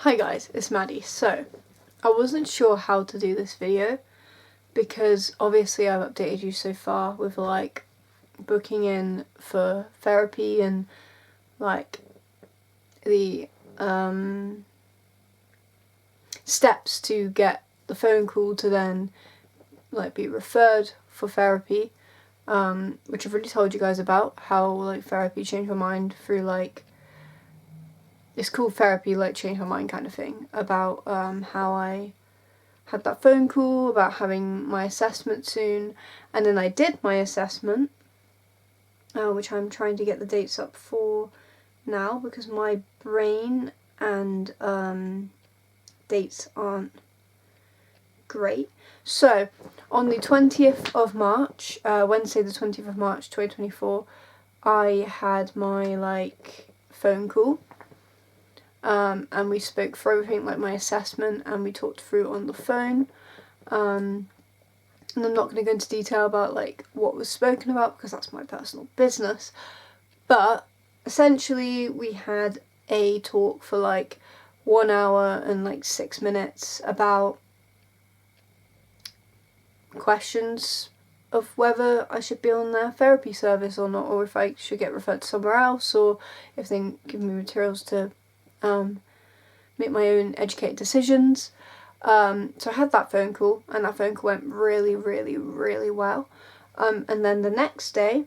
Hi guys, it's Maddie. So, I wasn't sure how to do this video because obviously I've updated you so far with like booking in for therapy and like the steps to get the phone call to then like be referred for therapy, which I've already told you guys about, how like therapy changed my mind through like it's called therapy, like change my mind kind of thing, about how I had that phone call about having my assessment soon, and then I did my assessment, which I'm trying to get the dates up for now because my brain and dates aren't great. So on the 20th of March, Wednesday the 20th of March 2024, I had my like phone call. And we spoke through everything, like my assessment, and we talked through it on the phone. And I'm not going to go into detail about like what was spoken about because that's my personal business. But essentially we had a talk for like 1 hour and like 6 minutes about questions of whether I should be on their therapy service or not, or if I should get referred to somewhere else, or if they give me materials to make my own educated decisions. So I had that phone call, and that phone call went really, really, really well. And then the next day,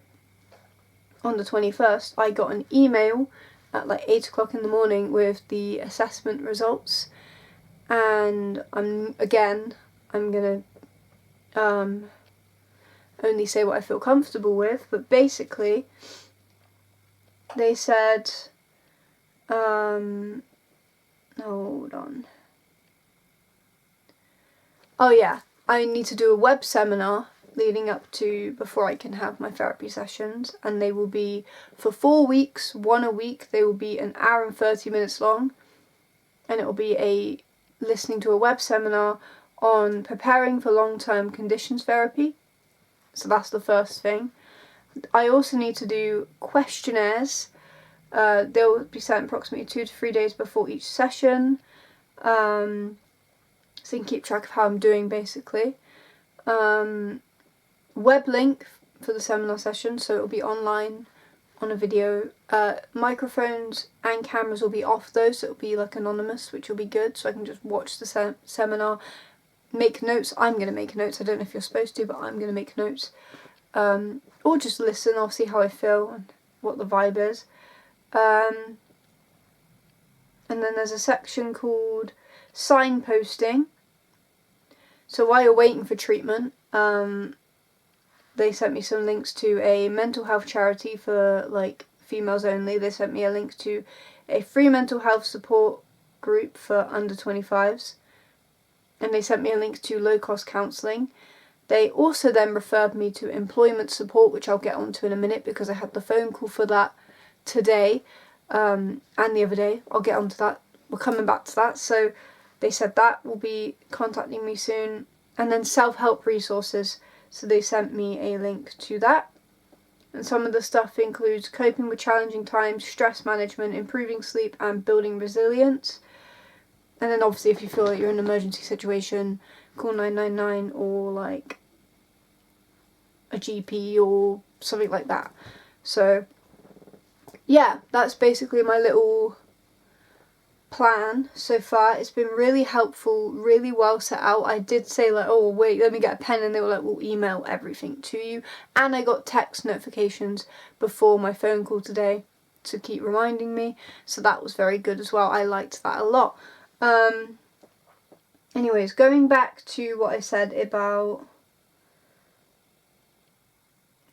on the 21st, I got an email at like 8 o'clock in the morning with the assessment results. And I'm gonna only say what I feel comfortable with, but basically they said hold on. Oh yeah, I need to do a web seminar leading up to before I can have my therapy sessions, and they will be for 4 weeks, one a week. They will be an hour and 30 minutes long, and it will be listening to a web seminar on preparing for long-term conditions therapy. So that's the first thing. I also need to do questionnaires. They'll be sent approximately 2 to 3 days before each session, so you can keep track of how I'm doing basically. Web link for the seminar session, so it'll be online on a video. Microphones and cameras will be off though, so it'll be like anonymous, which will be good, so I can just watch the seminar, make notes. I'm going to make notes, I don't know if you're supposed to, but I'm going to make notes, or just listen. I'll see how I feel and what the vibe is. And then there's a section called signposting. So while you're waiting for treatment, they sent me some links to a mental health charity for like females only. They sent me a link to a free mental health support group for under 25s. And they sent me a link to low cost counselling. They also then referred me to employment support, which I'll get onto in a minute because I had the phone call for that today, and the other day. I'll get onto that. We're coming back to that. So they said that will be contacting me soon. And then self-help resources. So they sent me a link to that. And some of the stuff includes coping with challenging times, stress management, improving sleep, and building resilience. And then obviously if you feel like you're in an emergency situation, call 999 or like a GP or something like that. So yeah, that's basically my little plan so far. It's been really helpful, really well set out. I did say like, oh wait, let me get a pen, and they were like, we'll email everything to you. And I got text notifications before my phone call today to keep reminding me, so that was very good as well. I liked that a lot. Anyways, going back to what I said about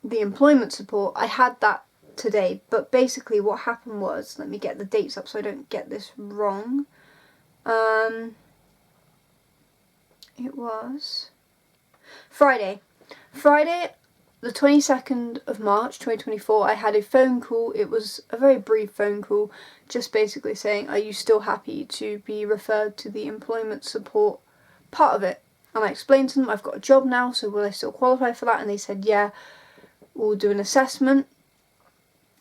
the employment support, I had that today, but basically what happened was, let me get the dates up so I don't get this wrong. It was Friday the 22nd of March 2024. I had a phone call. It was a very brief phone call, just basically saying, are you still happy to be referred to the employment support part of it? And I explained to them I've got a job now, so will I still qualify for that? And they said yeah, we'll do an assessment.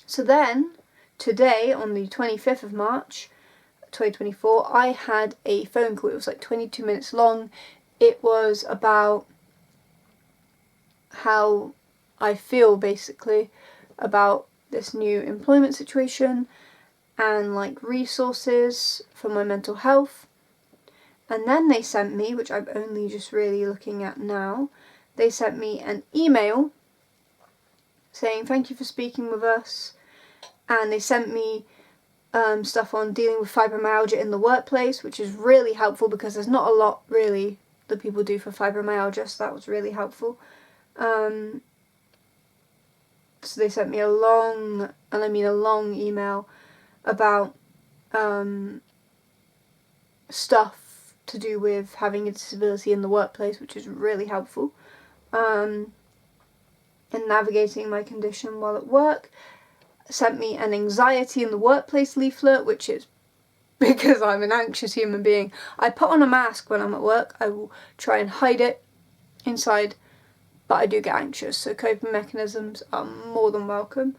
So then today, on the 25th of March, 2024, I had a phone call. It was like 22 minutes long. It was about how I feel, basically, about this new employment situation and like resources for my mental health. And then they sent me, which I'm only just really looking at now, they sent me an email saying thank you for speaking with us, and they sent me stuff on dealing with fibromyalgia in the workplace, which is really helpful because there's not a lot really that people do for fibromyalgia, so that was really helpful. So they sent me a long email about stuff to do with having a disability in the workplace, which is really helpful. And navigating my condition while at work. Sent me an anxiety in the workplace leaflet, which is because I'm an anxious human being. I put on a mask when I'm at work. I will try and hide it inside, but I do get anxious, so coping mechanisms are more than welcome.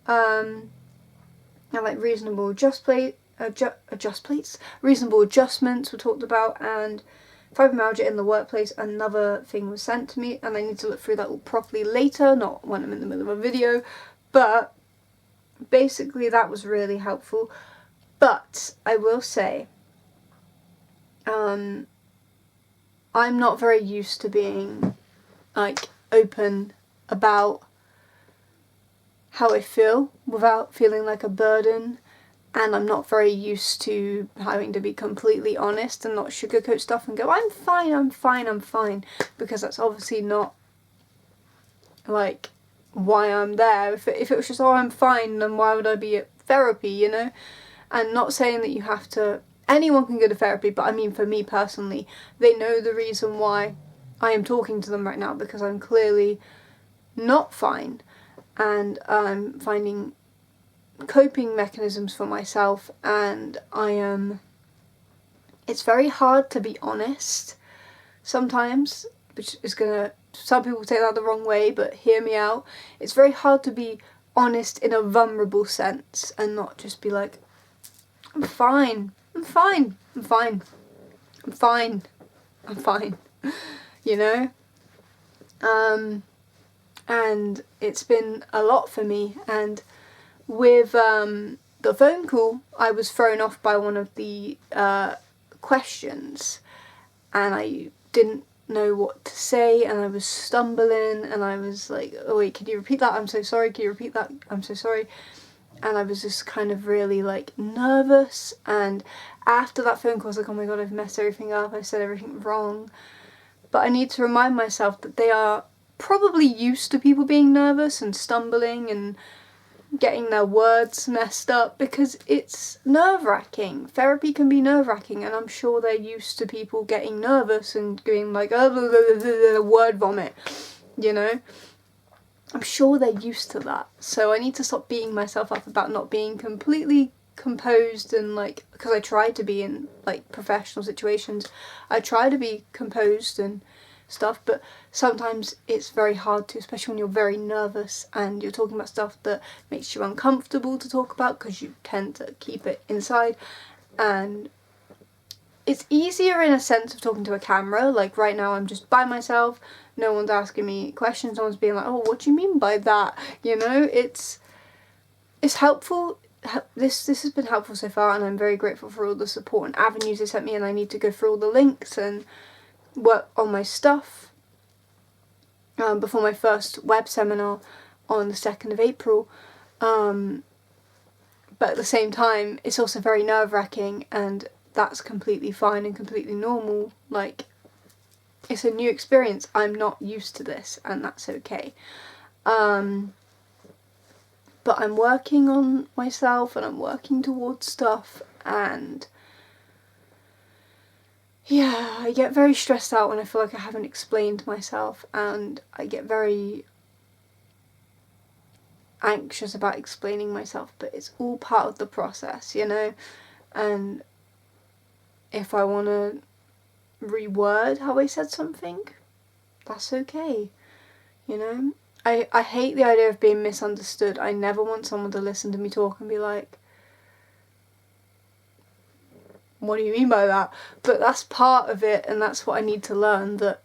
And like reasonable reasonable adjustments were talked about, and fibromyalgia in the workplace, another thing was sent to me, and I need to look through that all properly later, not when I'm in the middle of a video, but basically that was really helpful. But I will say, I'm not very used to being like open about how I feel without feeling like a burden, and I'm not very used to having to be completely honest and not sugarcoat stuff and go, I'm fine, because that's obviously not like why I'm there. If it was just, oh, I'm fine, then why would I be at therapy, you know? And not saying that you have to, anyone can go to therapy, but I mean for me personally, they know the reason why I am talking to them right now, because I'm clearly not fine, and I'm finding coping mechanisms for myself, and it's very hard to be honest sometimes, which is gonna, some people take that the wrong way, but hear me out. It's very hard to be honest in a vulnerable sense and not just be like, I'm fine, you know? And it's been a lot for me, and with the phone call, I was thrown off by one of the questions, and I didn't know what to say, and I was stumbling, and I was like, oh wait, can you repeat that? I'm so sorry, can you repeat that? I'm so sorry. And I was just kind of really like nervous, and after that phone call I was like, oh my god, I've messed everything up, I said everything wrong. But I need to remind myself that they are probably used to people being nervous and stumbling and getting their words messed up, because it's nerve-wracking. Therapy can be nerve-wracking, and I'm sure they're used to people getting nervous and going like, oh, blah, blah, blah, blah, word vomit, you know? I'm sure they're used to that. So I need to stop beating myself up about not being completely composed, and like, because I try to be in like professional situations, I try to be composed and stuff, but sometimes it's very hard to, especially when you're very nervous and you're talking about stuff that makes you uncomfortable to talk about because you tend to keep it inside. And it's easier in a sense of talking to a camera. Like right now I'm just by myself, no one's asking me questions, no one's being like, oh, what do you mean by that, you know? It's helpful. This has been helpful so far, and I'm very grateful for all the support and avenues they sent me, and I need to go through all the links and work on my stuff before my first web seminar on the 2nd of April. But at the same time, it's also very nerve-wracking, and that's completely fine and completely normal. Like, it's a new experience. I'm not used to this, and that's okay. But I'm working on myself, and I'm working towards stuff, and yeah, I get very stressed out when I feel like I haven't explained myself, and I get very anxious about explaining myself, but it's all part of the process, you know? And if I want to reword how I said something, that's okay, you know? I hate the idea of being misunderstood. I never want someone to listen to me talk and be like, what do you mean by that? But that's part of it, and that's what I need to learn, that,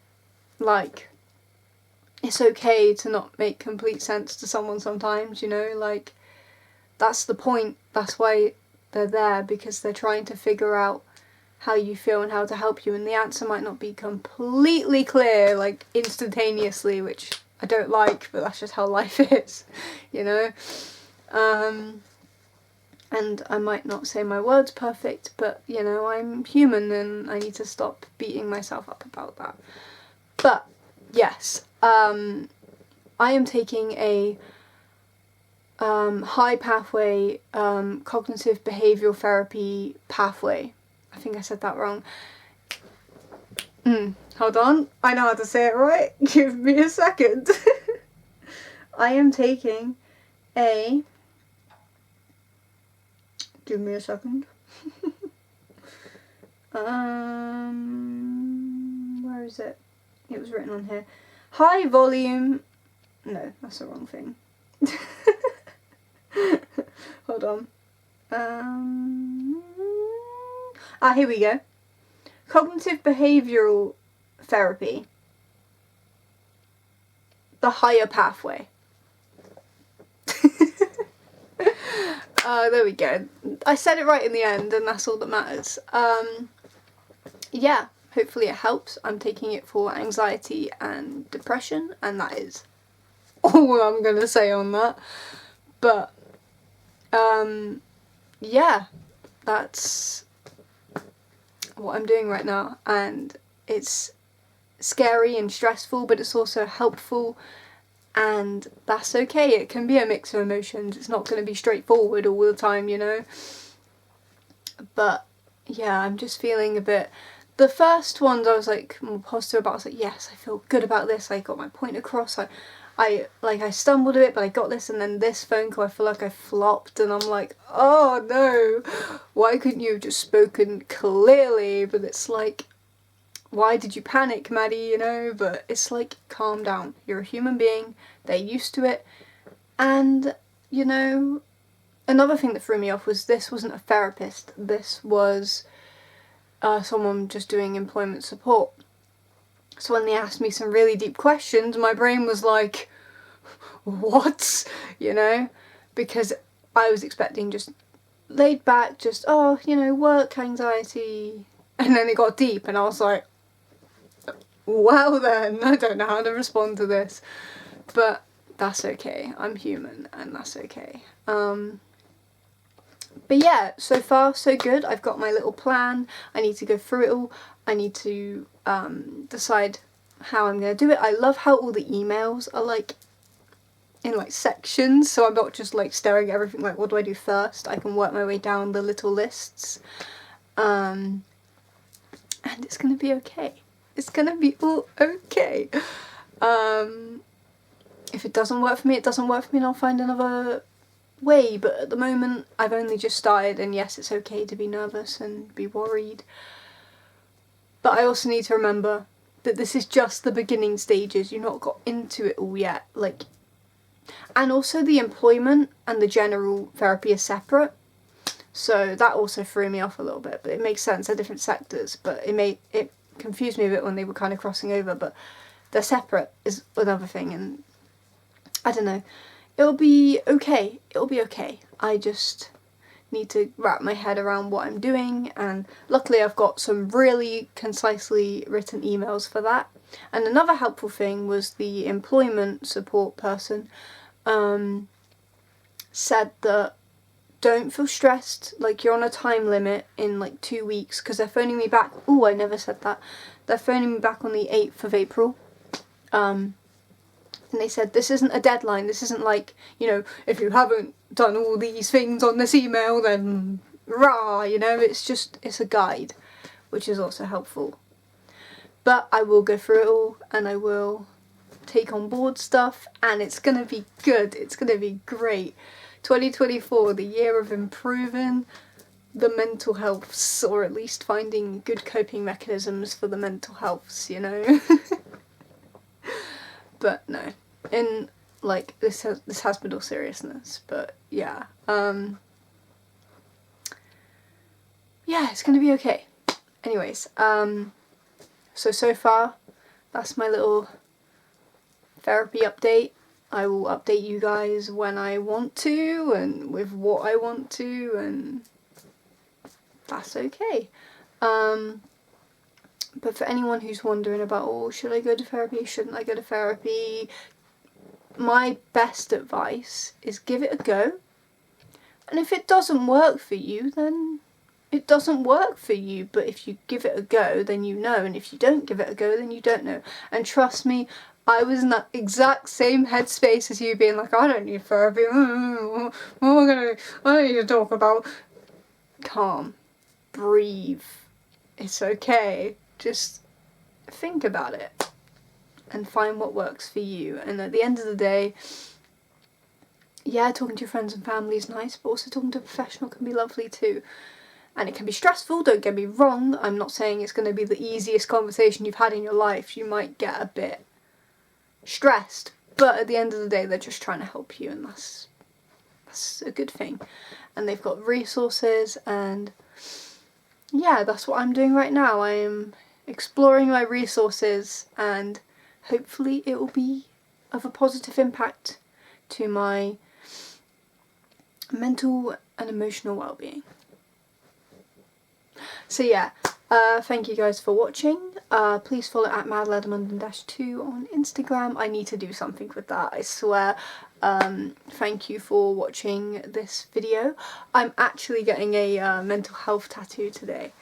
like, it's okay to not make complete sense to someone sometimes, you know, like, that's the point. That's why they're there, because they're trying to figure out how you feel and how to help you, and the answer might not be completely clear, like, instantaneously, which I don't like, but that's just how life is, you know. And I might not say my words perfect, but, you know, I'm human and I need to stop beating myself up about that. But, yes, I am taking a high pathway cognitive behavioural therapy pathway. I think I said that wrong. Hold on, I know how to say it right. Give me a second. I am taking a... Give me a second. Where is it? It was written on here. High volume... No, that's the wrong thing. Hold on. Here we go. Cognitive behavioural therapy. The higher pathway. There we go. I said it right in the end, and that's all that matters. Yeah, hopefully it helps. I'm taking it for anxiety and depression, and that is all I'm going to say on that. But, yeah, that's what I'm doing right now, and it's scary and stressful, but it's also helpful, and that's okay. It can be a mix of emotions. It's not going to be straightforward all the time, you know. But yeah, I'm just feeling a bit... The first ones I was like more positive about. I was like, yes, I feel good about this. I got my point across. I stumbled a bit, but I got this. And then this phone call, I feel like I flopped, and I'm like, oh no, why couldn't you have just spoken clearly? But it's like, why did you panic, Maddie, you know? But it's like, calm down. You're a human being. They're used to it. And, you know, another thing that threw me off was this wasn't a therapist. This was someone just doing employment support. So when they asked me some really deep questions, my brain was like, what? You know? Because I was expecting just laid back, just, oh, you know, work anxiety. And then it got deep, and I was like, well then, I don't know how to respond to this. But that's okay. I'm human, and that's okay. But yeah, so far so good. I've got my little plan. I need to go through it all. I need to decide how I'm going to do it. I love how all the emails are like in like sections, so I'm not just like staring at everything like, what do I do first? I can work my way down the little lists. And it's going to be okay. It's going to be all okay. If it doesn't work for me, it doesn't work for me, and I'll find another way. But at the moment, I've only just started, and yes, it's okay to be nervous and be worried. But I also need to remember that this is just the beginning stages. You've not got into it all yet. Like, and also the employment and the general therapy are separate. So that also threw me off a little bit. But it makes sense. They're different sectors. But it confused me a bit when they were kind of crossing over. But they're separate is another thing. And I don't know. It'll be okay. It'll be okay. I just need to wrap my head around what I'm doing, and luckily I've got some really concisely written emails for that. And another helpful thing was the employment support person said that don't feel stressed, like you're on a time limit in like 2 weeks, because they're phoning me back. Oh, I never said that. They're phoning me back on the 8th of April. And they said, this isn't a deadline, this isn't like, you know, if you haven't done all these things on this email, then rah, you know, it's a guide, which is also helpful. But I will go through it all, and I will take on board stuff, and it's going to be good, it's going to be great. 2024, the year of improving the mental healths, or at least finding good coping mechanisms for the mental healths, you know. But no, in like this has been all seriousness, but yeah, yeah, it's gonna be okay. Anyways, so far, that's my little therapy update. I will update you guys when I want to and with what I want to, and that's okay. But for anyone who's wondering about, oh, should I go to therapy, shouldn't I go to therapy, my best advice is give it a go. And if it doesn't work for you, then it doesn't work for you. But if you give it a go, then you know. And if you don't give it a go, then you don't know. And trust me, I was in that exact same headspace as you, being like, I don't need therapy. What am I gonna? I don't need to talk about. Calm. Breathe. It's okay. Just think about it and find what works for you. And at the end of the day, yeah, talking to your friends and family is nice, but also talking to a professional can be lovely too. And it can be stressful, don't get me wrong. I'm not saying it's going to be the easiest conversation you've had in your life. You might get a bit stressed, but at the end of the day, they're just trying to help you, and that's a good thing. And they've got resources, and yeah, that's what I'm doing right now. I am exploring my resources, and hopefully it will be of a positive impact to my mental and emotional well-being. So yeah, thank you guys for watching. Please follow at Madalada Munden -2 on Instagram. I need to do something with that, I swear. Thank you for watching this video. I'm actually getting a mental health tattoo today.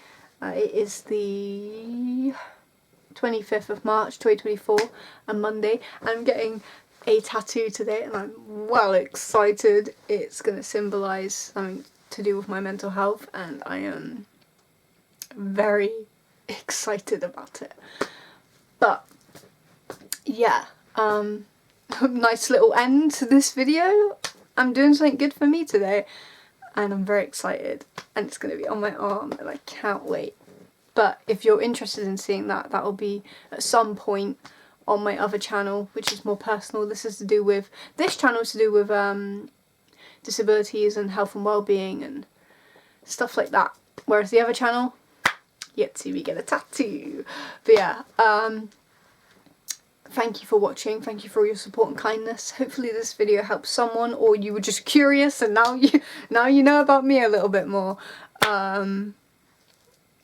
It is the 25th of March 2024, a Monday. I'm getting a tattoo today and I'm well excited. It's going to symbolise something to do with my mental health, and I am very excited about it. But yeah, nice little end to this video. I'm doing something good for me today and I'm very excited, and it's going to be on my arm and I can't wait. But if you're interested in seeing that, that will be at some point on my other channel, which is more personal. This channel is to do with disabilities and health and well-being and stuff like that. Whereas the other channel, yet to be get a tattoo. But yeah, thank you for watching. Thank you for all your support and kindness. Hopefully this video helps someone, or you were just curious and now you know about me a little bit more.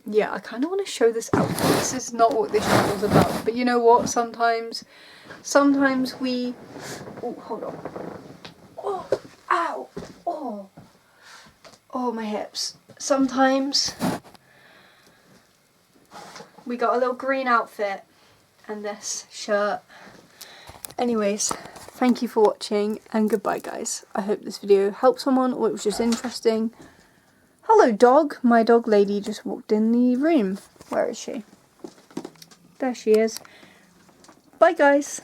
Yeah, I kind of want to show this outfit. This is not what this channel's about, but you know what? Sometimes we... Oh, hold on. Oh, ow! Oh, my hips. Sometimes we got a little green outfit and this shirt. Anyways, thank you for watching and goodbye, guys. I hope this video helped someone, or it was just interesting. Hello, dog. My dog lady just walked in the room. Where is she? There she is. Bye, guys.